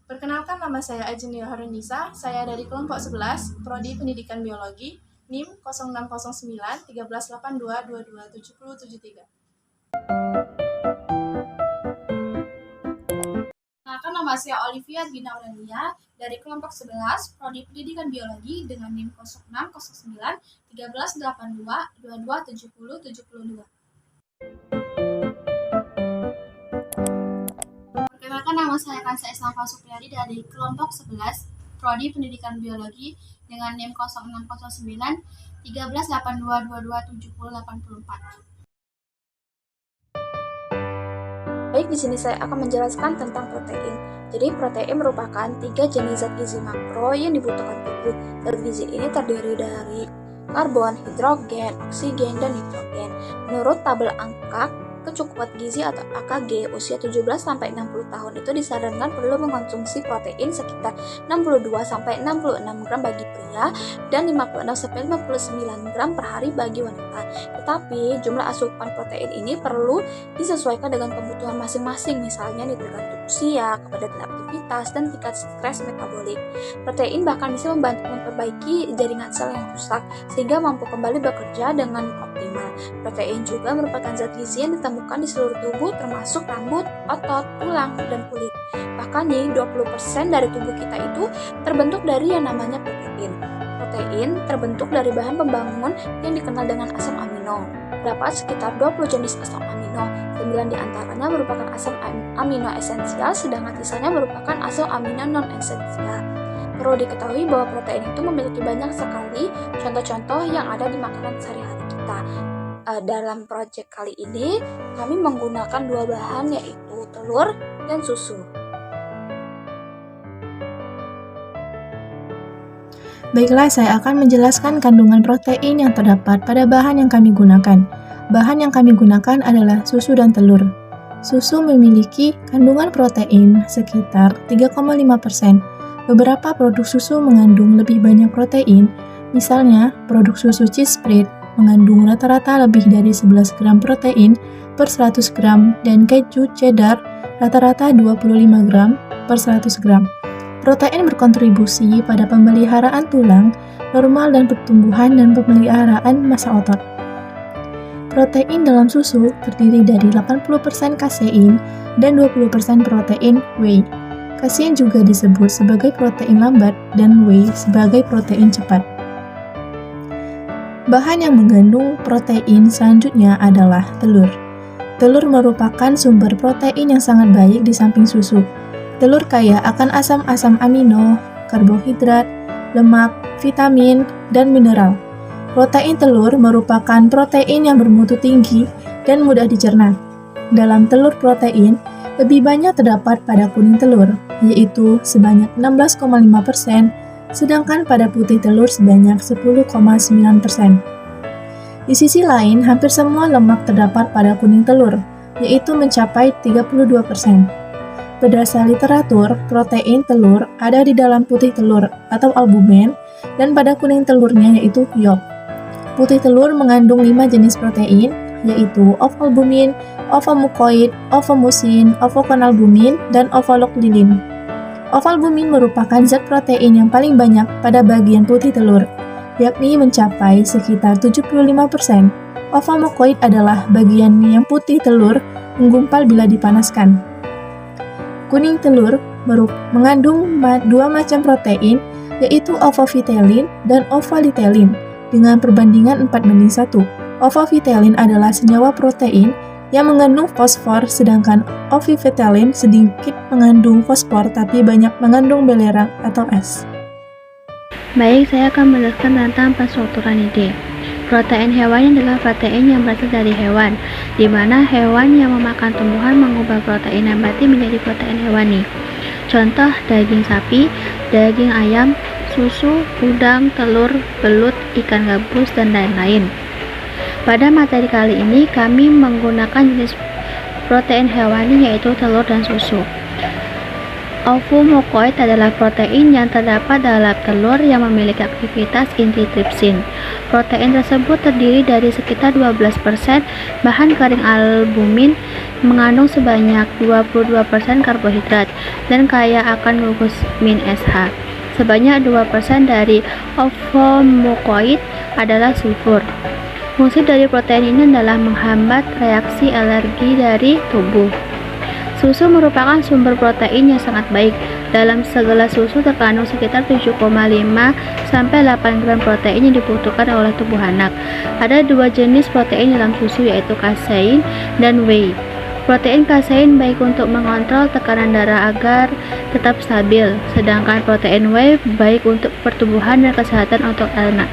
Perkenalkan, nama saya Ajeng Harunisa. Saya dari kelompok 11, Prodi Pendidikan Biologi, NIM 0609 1382 227073. Perkenalkan, nama saya Olivia Gina Aurelia dari kelompok 11, Prodi Pendidikan Biologi dengan NIM 0609 1382 227072. Perkenalkan, nama saya Kansa Esnafa Supriyadi dari kelompok 11, Prodi Pendidikan Biologi dengan NIM 0609 1382 227084. Baik, di sini saya akan menjelaskan tentang protein. Jadi, protein merupakan 3 jenis zat gizi makro yang dibutuhkan tubuh. Zat gizi ini terdiri dari karbon, hidrogen, oksigen, dan nitrogen. Menurut tabel angka kecukupan gizi atau AKG, usia 17-60 tahun itu disarankan perlu mengkonsumsi protein sekitar 62-66 gram bagi pria dan 56-59 gram per hari bagi wanita. Tetapi jumlah asupan protein ini perlu disesuaikan dengan kebutuhan masing-masing, misalnya nih tergantung usia, kepadatan aktivitas, dan tingkat stres metabolik. Protein bahkan bisa membantu memperbaiki jaringan sel yang rusak sehingga mampu kembali bekerja dengan optimal. Protein juga merupakan zat gizi yang ditemukan di seluruh tubuh termasuk rambut, otot, tulang, dan kulit. Bahkan nih 20% dari tubuh kita itu terbentuk dari yang namanya protein. Protein terbentuk dari bahan pembangun yang dikenal dengan asam amino. Terdapat sekitar 20 jenis asam amino. 9 diantaranya merupakan asam amino esensial, sedangkan sisanya merupakan asam amino non-esensial. Perlu diketahui bahwa protein itu memiliki banyak sekali contoh-contoh yang ada di makanan sehari-hari kita. Dalam proyek kali ini, kami menggunakan 2 bahan, yaitu telur dan susu. Baiklah, saya akan menjelaskan kandungan protein yang terdapat pada bahan yang kami gunakan. Bahan yang kami gunakan adalah susu dan telur. Susu memiliki kandungan protein sekitar 3,5%. Beberapa produk susu mengandung lebih banyak protein, misalnya produk susu cheese spread mengandung rata-rata lebih dari 11 gram protein per 100 gram dan keju cheddar rata-rata 25 gram per 100 gram. Protein berkontribusi pada pemeliharaan tulang, normal dan pertumbuhan dan pemeliharaan massa otot. Protein dalam susu terdiri dari 80% kasein dan 20% protein whey. Kasein juga disebut sebagai protein lambat dan whey sebagai protein cepat. Bahan yang mengandung protein selanjutnya adalah telur. Telur merupakan sumber protein yang sangat baik di samping susu. Telur kaya akan asam-asam amino, karbohidrat, lemak, vitamin, dan mineral. Protein telur merupakan protein yang bermutu tinggi dan mudah dicerna. Dalam telur protein, lebih banyak terdapat pada kuning telur, yaitu sebanyak 16,5%, sedangkan pada putih telur sebanyak 10,9%. Di sisi lain, hampir semua lemak terdapat pada kuning telur, yaitu mencapai 32%. Berdasar literatur, protein telur ada di dalam putih telur atau albumen dan pada kuning telurnya yaitu yolk. Putih telur mengandung 5 jenis protein, yaitu ovalbumin, ovomucoid, ovomucin, ovoconalbumin, dan ovaloclilin. Ovalbumin merupakan zat protein yang paling banyak pada bagian putih telur, yakni mencapai sekitar 75%. Ovomucoid adalah bagian yang putih telur menggumpal bila dipanaskan. Kuning telur mengandung 2 macam protein, yaitu ovovitelin dan ovalitelin, dengan perbandingan 4:1. Ovovitelin adalah senyawa protein yang mengandung fosfor, sedangkan ovivitelin sedikit mengandung fosfor tapi banyak mengandung belerang atau es. Baik, saya akan menjelaskan tentang penstrukturan ide. Protein hewani adalah protein yang berasal dari hewan, di mana hewan yang memakan tumbuhan mengubah protein nabati menjadi protein hewani. Contoh, daging sapi, daging ayam, susu, udang, telur, belut, ikan gabus, dan lain-lain. Pada materi kali ini, kami menggunakan jenis protein hewani yaitu telur dan susu. Ovomucoid adalah protein yang terdapat dalam telur yang memiliki aktivitas inti tripsin. Protein tersebut terdiri dari sekitar 12% bahan kering albumin, mengandung sebanyak 22% karbohidrat, dan kaya akan gugus min SH. Sebanyak 2% dari ovomucoid adalah sulfur. Fungsi dari protein ini adalah menghambat reaksi alergi dari tubuh. Susu merupakan sumber protein yang sangat baik. Dalam segelas susu terkandung sekitar 7,5 sampai 8 gram protein yang dibutuhkan oleh tubuh anak. Ada 2 jenis protein dalam susu, yaitu kasein dan whey. Protein kasein baik untuk mengontrol tekanan darah agar tetap stabil, sedangkan protein whey baik untuk pertumbuhan dan kesehatan untuk anak.